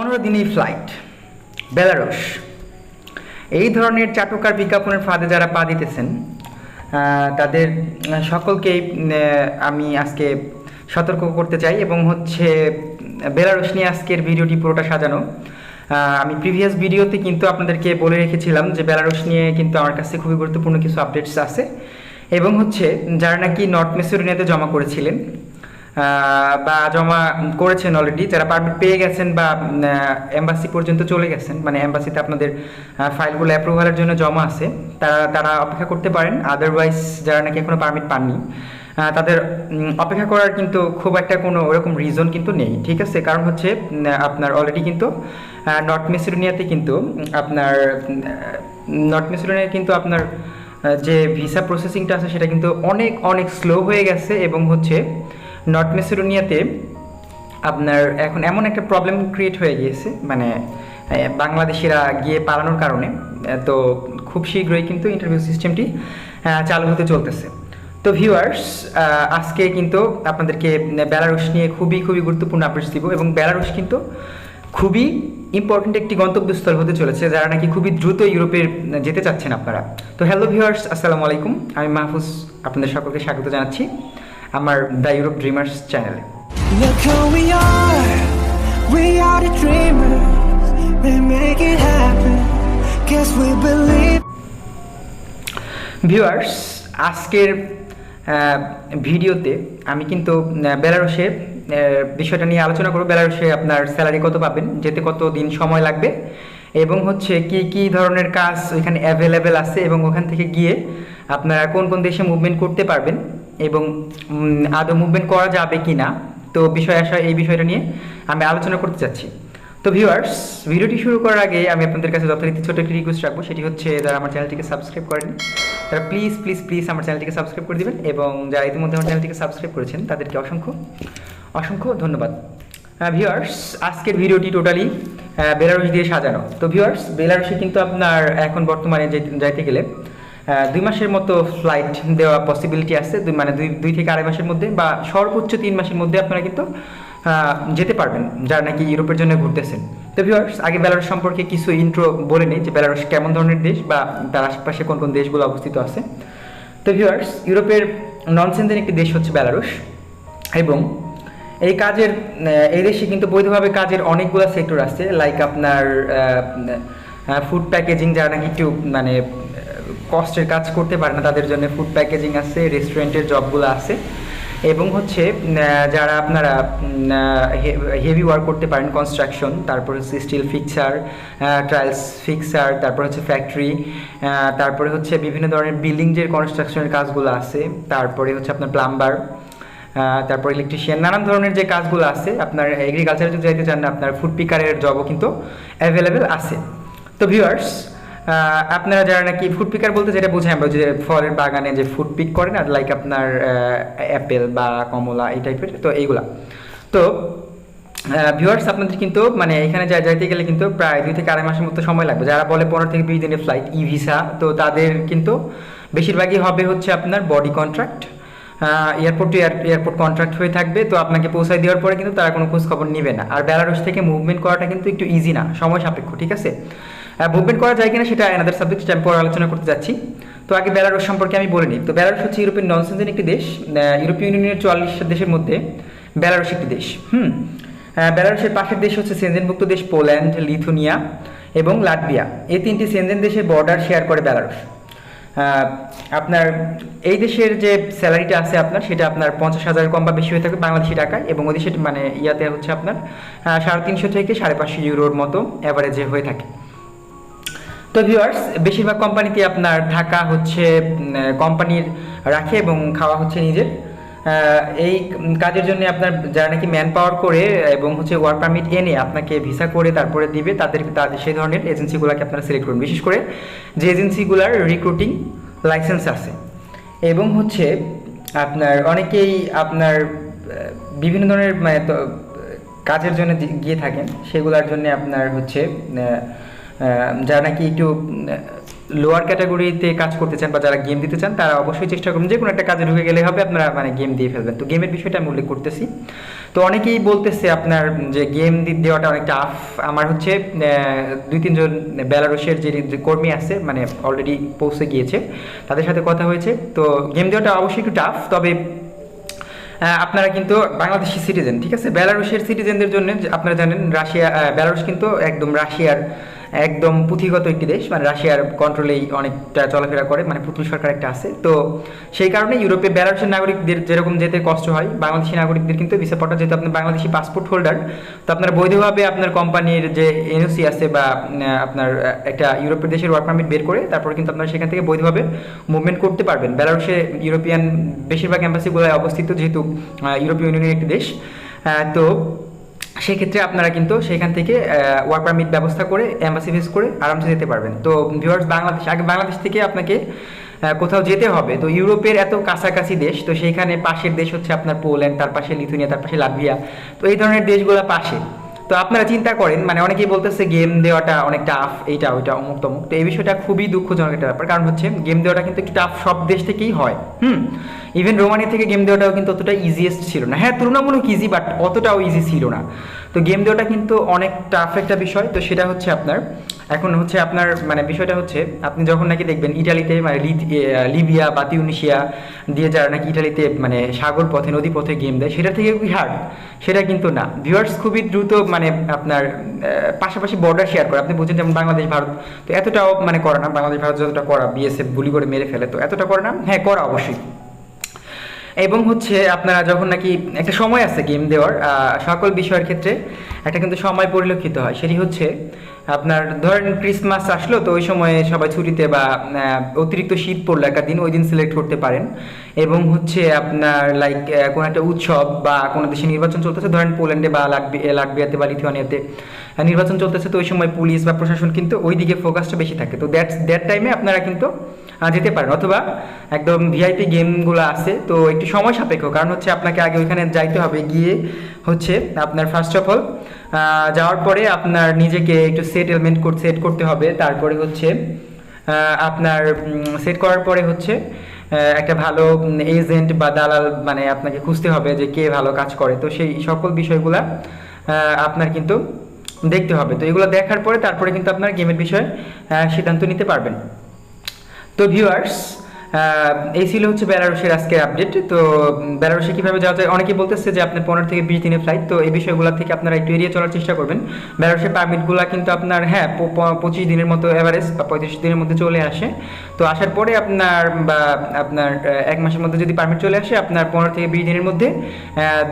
15 দিনের ফ্লাইট বেলারুশ। এই ধরনের চাটুকার বিজ্ঞাপনের ফাঁদে যারা পা দিতেছেন তাদের সকলকেই আমি আজকে সতর্ক করতে চাই এবং বেলারুশ নিয়ে আজকের ভিডিওটি পুরোটা সাজানো। আমি প্রিভিয়াস ভিডিওতে কিন্তু আপনাদেরকে বলে রেখেছিলাম যে বেলারুশ নিয়ে কিন্তু আমার কাছে খুবই গুরুত্বপূর্ণ কিছু আপডেটস আছে এবং যারা নাকি নর্থ মেসিডোনিয়াতে জমা করেছিলেন বা জমা করেছেন অলরেডি, যারা পারমিট পেয়ে গেছেন বা এম্বাসি পর্যন্ত চলে গেছেন, মানে এম্বাসিতে আপনাদের ফাইলগুলো অ্যাপ্রুভালের জন্য জমা আছে, তারা অপেক্ষা করতে পারেন। আদারওয়াইজ যারা নাকি এখনও পারমিট পাননি তাদের অপেক্ষা করার কিন্তু খুব একটা কোনো ওরকম রিজন কিন্তু নেই, ঠিক আছে? কারণ আপনার অলরেডি কিন্তু নর্থ মেসিডোনিয়াতে কিন্তু আপনার যে ভিসা প্রসেসিংটা আছে সেটা কিন্তু অনেক অনেক স্লো হয়ে গেছে এবং নর্থ মেসিডোনিয়াতে আপনার এখন এমন একটা প্রবলেম ক্রিয়েট হয়ে গিয়েছে, মানে বাংলাদেশিরা গিয়ে পালানোর কারণে। তো খুব শীঘ্রই কিন্তু ইন্টারভিউ সিস্টেমটি চালু হতে চলতেছে। তো ভিউয়ার্স, আজকে কিন্তু আপনাদেরকে বেলারুশ নিয়ে খুবই খুবই গুরুত্বপূর্ণ আপডেটস দিব এবং বেলারুশ কিন্তু খুবই ইম্পর্টেন্ট একটি গন্তব্যস্থল হতে চলেছে যারা নাকি খুবই দ্রুত ইউরোপে যেতে চাচ্ছেন আপনারা। তো হ্যালো ভিউয়ার্স, আসসালামু আলাইকুম, আমি মাহফুজ আপনাদের সকলকে স্বাগত জানাচ্ছি আমার দ্য ইউরোপ ড্রিমার্স চ্যানেলে। ভিউয়ার্স, আজকের ভিডিওতে আমি কিন্তু বেলারুশের বিষয়টা নিয়ে আলোচনা করব। বেলারুশে আপনার স্যালারি কত পাবেন, যেতে কত দিন সময় লাগবে এবং কি ধরনের কাজ ওইখানে অ্যাভেলেবেল আছে এবং ওখান থেকে গিয়ে আপনারা কোন কোন দেশে মুভমেন্ট করতে পারবেন এবং আদৌ মুভমেন্ট করা যাবে কি না। তো এই বিষয়টা নিয়ে আমি আলোচনা করতে চাচ্ছি। তো ভিউয়ার্স, ভিডিওটি শুরু করার আগে আমি আপনাদের কাছে যথারীতি ছোটো একটি রিকোয়েস্ট রাখবো, সেটি যারা আমার চ্যানেলটিকে সাবস্ক্রাইব করেন তারা প্লিজ প্লিজ প্লিজ আমার চ্যানেলটিকে সাবস্ক্রাইব করে দেবেন এবং যারা ইতিমধ্যে আমার চ্যানেলটিকে সাবস্ক্রাইব করেছেন তাদেরকে অসংখ্য অসংখ্য ধন্যবাদ। ভিউয়ার্স, আজকের ভিডিওটি টোটালি বেলারুশ দিয়ে সাজানো। তো ভিউয়ার্স, বেলারুশে কিন্তু আপনার এখন বর্তমানে যাইতে গেলে 2 মাসের মতো ফ্লাইট দেওয়া পসিবিলিটি আছে, মানে দুই থেকে আড়াই মাসের মধ্যে বা সর্বোচ্চ 3 মাসের মধ্যে আপনারা কিন্তু যেতে পারবেন যারা নাকি ইউরোপের জন্য ঘুরতেছেন। তো ভিউয়ার্স, আগে বেলারুশ সম্পর্কে কিছু ইন্ট্রো বলে নিই যে বেলারুশ কেমন ধরনের দেশ বা তার আশেপাশে কোন কোন দেশগুলো অবস্থিত আছে। তো ভিউয়ার্স, ইউরোপের নন সেনজেন একটি দেশ হচ্ছে বেলারুশ এবং এই দেশে কিন্তু বৈধভাবে কাজের অনেকগুলো সেক্টর আছে, লাইক আপনার ফুড প্যাকেজিং, যারা নাকি একটু মানে কষ্টের কাজ করতে পারে না তাদের জন্য ফুড প্যাকেজিং আছে, রেস্টুরেন্টের জবগুলো আছে এবং যারা আপনারা হেভি ওয়ার্ক করতে পারেন, কনস্ট্রাকশন, তারপর স্টিল ফিক্সার, ট্রায়ালস ফিক্সার, তারপর ফ্যাক্টরি, তারপরে বিভিন্ন ধরনের বিল্ডিংয়ের কনস্ট্রাকশনের কাজগুলো আছে, তারপরে আপনার প্লাম্বার, তারপর ইলেকট্রিশিয়ান, নানান ধরনের যে কাজগুলো আছে। আপনার এগ্রিকালচারে যদি যাইতে চান না, আপনার ফুড পিকারের জবও কিন্তু অ্যাভেলেবেল আছে। তো ভিউয়ার্স, আপনারা যারা নাকি ফুড পিকার বলতে যেটা বোঝাই আমরা যে ফলের বাগানে যে ফুড পিক করেন, আর লাইক আপনার অ্যাপেল বা কমলা এই টাইপের, তো এইগুলা। তো ভিউয়ার্স, আপনাদের কিন্তু মানে এখানে যাইতে গেলে কিন্তু প্রায় 2 থেকে আড়াই মাসের মতো সময় লাগবে। যারা বলে 15 থেকে 20 দিনের ফ্লাইট ই ভিসা, তো তাদের কিন্তু বেশিরভাগই হবে আপনার body contract, airport two airport contract হয়ে থাকবে। তো আপনাকে পৌঁছায় দেওয়ার পরে কিন্তু তারা কোনো খোঁজ খবর নেবে না। আর বেলারুশ থেকে মুভমেন্ট করাটা কিন্তু একটু ইজি না, সময় সাপেক্ষ, ঠিক আছে? মুভমেন্ট করা যায় কিনা সেটা অ্যানাদার সাবজেক্ট, আমি পরে আলোচনা করতে যাচ্ছি। তো আগে বেলারুশ সম্পর্কে আমি বলে নিই। তো বেলারুশ হচ্ছে ইউরোপিয়ান নন সেনজেন একটি দেশ। ইউরোপীয় ইউনিয়নের 44 দেশের মধ্যে বেলারুশ একটি দেশ। বেলারুশের পাশের দেশ হচ্ছে সেনজেনভুক্ত দেশ পোল্যান্ড, লিথুনিয়া এবং লাটভিয়া। এই 3টি সেনজেন দেশের বর্ডার শেয়ার করে বেলারুশ। আপনার এই দেশের যে স্যালারিটা আছে আপনার, সেটা আপনার 50,000 কম বা বেশি হয়ে থাকে বাংলাদেশি টাকায় এবং ওই দেশের মানে ইয়াতে আপনার 350 থেকে 550 ইউরোর মতো অ্যাভারেজে হয়ে থাকে। তো ভিউয়ার্স, বেশিরভাগ কোম্পানিতে আপনার থাকা কোম্পানির রাখে এবং খাওয়া নিজের। এই কাজের জন্য আপনার যারা নাকি ম্যান পাওয়ার করে এবং ওয়ার্ক পারমিট এনে আপনাকে ভিসা করে তারপরে দিবে, তাদের সেই ধরনের এজেন্সিগুলোকে আপনারা সিলেক্ট করুন, বিশেষ করে যে এজেন্সিগুলোর রিক্রুটিং লাইসেন্স আছে এবং আপনার অনেকেই আপনার বিভিন্ন ধরনের কাজের জন্য গিয়ে থাকেন, সেগুলোর জন্য আপনার যারা নাকি একটু লোয়ার ক্যাটাগরিতে কাজ করতে চান বা যারা গেম দিতে চান তারা অবশ্যই চেষ্টা করবেন যে কোনো একটা কাজে ঢুকে গেলে হবে আপনারা মানে গেম দিয়ে ফেলবেন। তো গেমের বিষয়টা আমি উল্লেখ করতেছি। তো অনেকেই বলতেছে আপনার যে গেম দেওয়াটা অনেক টাফ। আমার হচ্ছে 2-3 জন বেলারুশের যে কর্মী আছে মানে অলরেডি পৌঁছে গিয়েছে, তাদের সাথে কথা হয়েছে। তো গেম দেওয়াটা অবশ্যই একটু টাফ, তবে আপনারা কিন্তু বাংলাদেশি সিটিজেন, ঠিক আছে। বেলারুশের সিটিজেনদের জন্য আপনারা জানেন রাশিয়া, বেলারুশ কিন্তু একদম রাশিয়ার একদম পুঁথিগত একটি দেশ, মানে রাশিয়ার কন্ট্রোলেই অনেকটা চলাফেরা করে, মানে পুতুল সরকার একটা আছে। তো সেই কারণে ইউরোপে বেলারুশের নাগরিকদের যেরকম যেতে কষ্ট হয়, বাংলাদেশি নাগরিকদের কিন্তু ভিসা পাঠানো, যেহেতু আপনি বাংলাদেশি পাসপোর্ট হোল্ডার, তো আপনার বৈধভাবে আপনার কোম্পানির যে এনওসি আছে বা আপনার একটা ইউরোপের দেশের ওয়ার্ক পারমিট বের করে তারপরে কিন্তু আপনারা সেখান থেকে বৈধভাবে মুভমেন্ট করতে পারবেন। বেলারুশে ইউরোপিয়ান বেশিরভাগ এম্বাসিগুলোয় অবস্থিত, যেহেতু ইউরোপীয় ইউনিয়নের একটি দেশ। তো সেক্ষেত্রে আপনারা কিন্তু সেখান থেকে ওয়ার্ক পারমিট ব্যবস্থা করে এম্বাসি ভিজিট করে আরামসে যেতে পারবেন। তো ভিউয়ার্স, বাংলাদেশ থেকে আপনাকে কোথাও যেতে হবে, তো ইউরোপের এত কাছাকাছি দেশ, তো সেইখানে পাশের দেশ হচ্ছে আপনার পোল্যান্ড, তার পাশে লিথুনিয়া, তার পাশে লাটভিয়া, তো এই ধরনের দেশগুলো পাশে। তো আপনারা চিন্তা করেন, মানে অনেকেই বলতেছে গেম দেওয়াটা অনেক টাফ, এইটা ওইটা অমুক তমুক। তো এই বিষয়টা খুবই দুঃখজনক একটা ব্যাপার, কারণ হচ্ছে গেম দেওয়াটা কিন্তু টাফ সব দেশ থেকেই হয়। ইভেন রোমানিয়া থেকে গেম দেওয়াটাও কিন্তু অতটা ইজিয়েস্ট ছিল না। হ্যাঁ, তুলনামূলক ইজি, বাট অতটাও ইজি ছিল না। তো গেম দেওয়াটা কিন্তু অনেক টাফ একটা বিষয়। তো সেটা হচ্ছে আপনার এখন হচ্ছে আপনার মানে বিষয়টা হচ্ছে আপনি যখন নাকি দেখবেন ইটালিতে মানে লিবিয়া বা তিউনিশিয়া দিয়ে যারা নাকি ইটালিতে মানে সাগর পথে নদী পথে গেম দেয়, সেটা থেকে কি হার্ড? সেটা কিন্তু না। ভিউয়ার্স, খুবই দ্রুত মানে আপনার পাশাপাশি বর্ডার শেয়ার করে, আপনি বুঝছেন যেমন বাংলাদেশ ভারত, তো এতটাও মানে করে না। বাংলাদেশ ভারত যতটা করা, বিএসএফ গুলি করে মেরে ফেলে, তো এতটা করে না। হ্যাঁ, করা অবশ্যই। এবং হচ্ছে আপনারা যখন নাকি একটা সময় আছে গেম দেওয়ার সকল বিষয়ের ক্ষেত্রে একটা কিন্তু সময় পরিলক্ষিত হয়, সেটি হচ্ছে আপনার ধরেন ক্রিসমাস আসলো, তো ওই সময়ে সবাই ছুটিতে বা অতিরিক্ত শীত পড়লো একটা দিন, ওই দিন সিলেক্ট করতে পারেন। এবং হচ্ছে আপনার লাইক কোনো একটা উৎসব বা কোনো দেশে নির্বাচন চলতেছে, ধরেন পোল্যান্ডে বা লাটভিয়াতে বা লিথুয়ানিয়াতে নির্বাচন চলতেছে, তো ওই সময় পুলিশ বা প্রশাসন কিন্তু ওই দিকে ফোকাসটা বেশি থাকে। তো দ্যাট টাইমে আপনারা কিন্তু যেতে পারেন। অথবা একদম ভিআইপি গেমগুলো আছে, তো একটু সময় সাপেক্ষ, কারণ হচ্ছে আপনাকে আগে ওইখানে যাইতে হবে, গিয়ে হচ্ছে আপনার ফার্স্ট অফ অল যাওয়ার পরে আপনার নিজেকে একটু সেট করতে হবে। তারপরে হচ্ছে আপনার সেট করার পরে হচ্ছে একটা ভালো এজেন্ট বা দালাল মানে আপনাকে খুঁজতে হবে যে কে ভালো কাজ করে। তো সেই সকল বিষয়গুলা আপনার কিন্তু দেখতে হবে। তো এগুলো দেখার পরে তারপরে কিন্তু আপনার গেমের বিষয়ে সিদ্ধান্ত নিতে পারবেন। তো ভিউয়ার্স, এই ছিল হচ্ছে বেলারুশের আজকের আপডেট। তো বেলারুশে কীভাবে যাওয়া যায়, অনেকেই বলতেছে যে আপনার 15 থেকে 20 দিনের ফ্লাইট, তো এই বিষয়গুলো থেকে আপনারা একটু এড়িয়ে চলার চেষ্টা করবেন। বেলারুশের পারমিটগুলো কিন্তু আপনার 25 দিনের মতো এভারেজ বা 35 দিনের মধ্যে চলে আসে। তো আসার পরে আপনার 1 মাসের মধ্যে যদি পারমিট চলে আসে, আপনার 15 থেকে 20 দিনের মধ্যে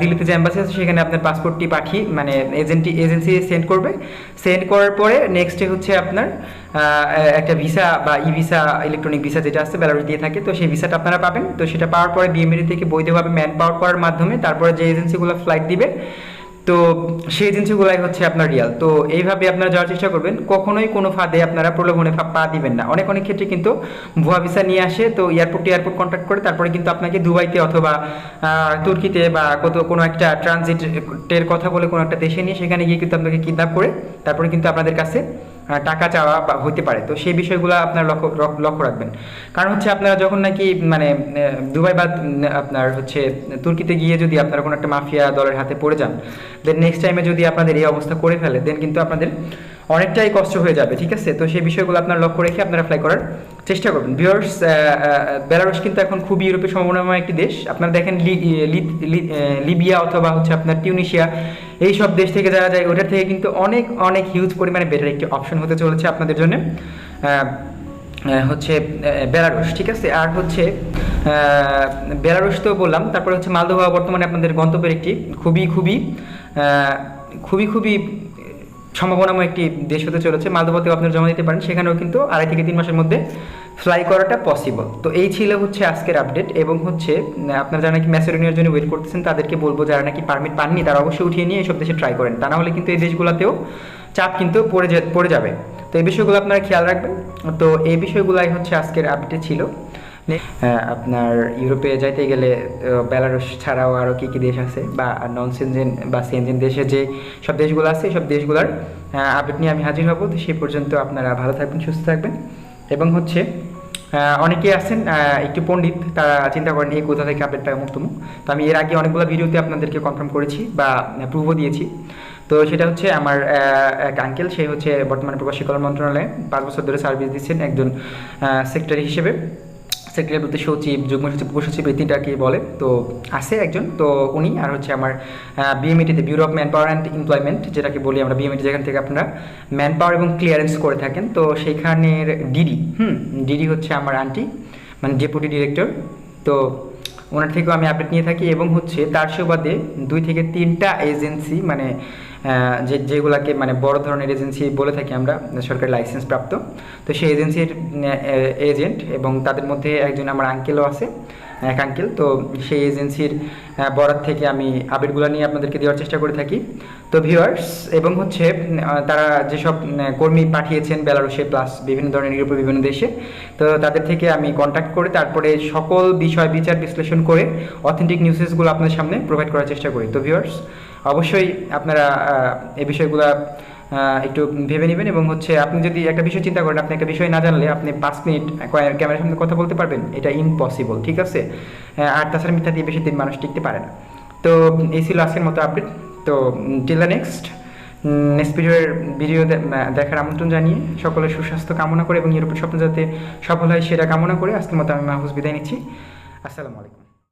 দিল্লিতে যে এম্বাসি আছে সেখানে আপনার পাসপোর্টটি পাঠিয়ে মানে এজেন্সি সেন্ড করবে। সেন্ড করার পরে নেক্সটে হচ্ছে আপনার একটা ভিসা বা ই ভিসা, ইলেকট্রনিক ভিসা যেটা আছে বেলারুশ দিয়ে থাকে, তো সেই ভিসাটা আপনারা পাবেন। তো সেটা পাওয়ার পরে বিএমএডি থেকে বৈধভাবে ম্যান পাওয়ার করার মাধ্যমে তারপরে যে এজেন্সিগুলো ফ্লাইট দিবে, তো সেই এজেন্সিগুলাই হচ্ছে আপনার রিয়াল। তো এইভাবে আপনারা যাওয়ার চেষ্টা করবেন, কখনোই কোনো ফাঁদে আপনারা প্রলোভনে পা দিবেন না। অনেক ক্ষেত্রে কিন্তু ভুয়া ভিসা নিয়ে আসে, তো এয়ারপোর্ট কন্ট্যাক্ট করে তারপরে কিন্তু আপনাকে দুবাইতে অথবা তুর্কিতে বা কোনো একটা ট্রানজিটের কথা বলে কোনো একটা দেশে নিয়ে সেখানে গিয়ে কিন্তু আপনাকে কিডন্যাপ করে তারপরে কিন্তু আপনাদের কাছে টাকা চাওয়া হতে পারে। তো সেই বিষয়গুলো আপনার লক্ষ্য রাখবেন, কারণ হচ্ছে আপনারা যখন নাকি মানে দুবাই বা আপনার হচ্ছে তুর্কিতে গিয়ে যদি আপনারা কোনো একটা মাফিয়া দলের হাতে পড়ে যান, দেন নেক্সট টাইমে যদি আপনাদের এই অবস্থা করে ফেলে, দেন কিন্তু আপনাদের অনেকটাই কষ্ট হয়ে যাবে, ঠিক আছে। তো সেই বিষয়গুলো আপনার লক্ষ্য রেখে আপনারা ফ্লাই করার চেষ্টা করবেন। ভিউয়ার্স, বেলারুশ কিন্তু এখন খুবই ইউরোপের সম্ভাবনাময় একটি দেশ। আপনারা দেখেন লিবিয়া অথবা হচ্ছে আপনার টিউনিশিয়া, এই সব দেশ থেকে যারা যায় ওটার থেকে কিন্তু অনেক হিউজ পরিমাণে বেটার একটি অপশন হতে চলেছে আপনাদের জন্য হচ্ছে বেলারুশ, ঠিক আছে। আর হচ্ছে বেলারুশ তো বললাম, তারপরে হচ্ছে মালদোভা বর্তমানে আপনাদের গন্তব্যের একটি খুবই সম্ভাবনাময় একটি দেশ হতে চলেছে। মালদোভাতেও আপনারা জমা দিতে পারেন, সেখানেও কিন্তু 2.5 থেকে 3 মাসের মধ্যে ফ্লাই করাটা পসিবল। তো এই ছিল হচ্ছে আজকের আপডেট। এবং হচ্ছে আপনারা যারা নাকি ম্যাসেডোনিয়ার জন্য ওয়েট করতেছেন তাদেরকে বলবো, যারা নাকি পারমিট পাননি তারা অবশ্যই উঠিয়ে নিয়ে এইসব দেশে ট্রাই করেন, তা না হলে কিন্তু এই দেশগুলোতেও চাপ কিন্তু পড়ে যাবে। তো এই বিষয়গুলো আপনারা খেয়াল রাখবেন। তো এই বিষয়গুলাই হচ্ছে আজকের আপডেট ছিল। আপনার ইউরোপে যাইতে গেলে বেলারুশ ছাড়াও আরও কী কী দেশ আছে বা নন সেনজেন বা সেনজেন দেশে যে সব দেশগুলো আছে, এই সব দেশগুলোর আপডেট নিয়ে আমি হাজির হব। তো সেই পর্যন্ত আপনারা ভালো থাকবেন, সুস্থ থাকবেন। এবং হচ্ছে অনেকেই আছেন একটু পণ্ডিত, তারা চিন্তা করেন এই কোথা থেকে আপডেট পাই মুখ তুমুক। তো আমি এর আগে অনেকগুলো ভিডিওতে আপনাদেরকে কনফার্ম করেছি বা প্রুভও দিয়েছি। তো সেটা হচ্ছে আমার এক আঙ্কেল, সে হচ্ছে বর্তমানে প্রবাসী কল্যাণ মন্ত্রণালয়ে 5 বছর ধরে সার্ভিস দিচ্ছেন একজন সেক্রেটারি হিসেবে। সেক্রেটারি বলতে সচিব, যুগ্ম সচিব, উপসচিব, এই তিনটাকে বলে। তো আছে একজন, তো উনি আর হচ্ছে আমার বিএমইটিতে, bureau of man power and employment যেটাকে বলি আমরা, বিএমইটি যেখান থেকে আপনারা ম্যান পাওয়ার এবং ক্লিয়ারেন্স করে থাকেন, তো সেইখানের ডিডি, ডিডি হচ্ছে আমার আন্টি, মানে ডেপুটি ডিরেক্টর। তো ওনার থেকেও আমি আপডেট নিয়ে থাকি। এবং হচ্ছে তার সুবাদে 2 থেকে 3টা এজেন্সি, মানে যেগুলাকে মানে বড় ধরনের এজেন্সি বলে থাকি আমরা, সরকারি লাইসেন্স প্রাপ্ত, তো সেই এজেন্সির এজেন্ট, এবং তাদের মধ্যে একজন আমার আঙ্কেলও আছে, এক আঙ্কেল। তো সেই এজেন্সির বরাত থেকে আমি আপডেটগুলো নিয়ে আপনাদেরকে দেওয়ার চেষ্টা করে থাকি। তো ভিউয়ার্স, এবং হচ্ছে তারা যেসব কর্মী পাঠিয়েছেন বেলারুশে প্লাস বিভিন্ন ধরনের ইউরোপের বিভিন্ন দেশে, তো তাদের থেকে আমি কন্ট্যাক্ট করে তারপরে সকল বিষয় বিচার বিশ্লেষণ করে অথেন্টিক নিউজেসগুলো আপনাদের সামনে প্রোভাইড করার চেষ্টা করি। তো ভিউয়ার্স, অবশ্যই আপনারা এই বিষয়গুলো একটু ভেবে নেবেন। এবং হচ্ছে আপনি যদি একটা বিষয় চিন্তা করেন, আপনি একটা বিষয় না জানলে আপনি 5 মিনিট ক্যামেরার সামনে কথা বলতে পারবেন, এটা ইম্পসিবল, ঠিক আছে? আর তাছাড়া মিথ্যা দিয়ে বেশি দিন মানুষ টিকতে পারে না। তো এই ছিল আজকের মতো আপডেট। তো টিল দ্য নেক্সট ভিডিও দেখার আমন্ত্রণ জানিয়ে সকলের সুস্বাস্থ্য কামনা করে এবং ইউরোপের স্বপ্ন যাতে সফল হয় সেটা কামনা করে আজকের মতো আমি মাহফুজ বিদায় নিচ্ছি। আসসালামু আলাইকুম।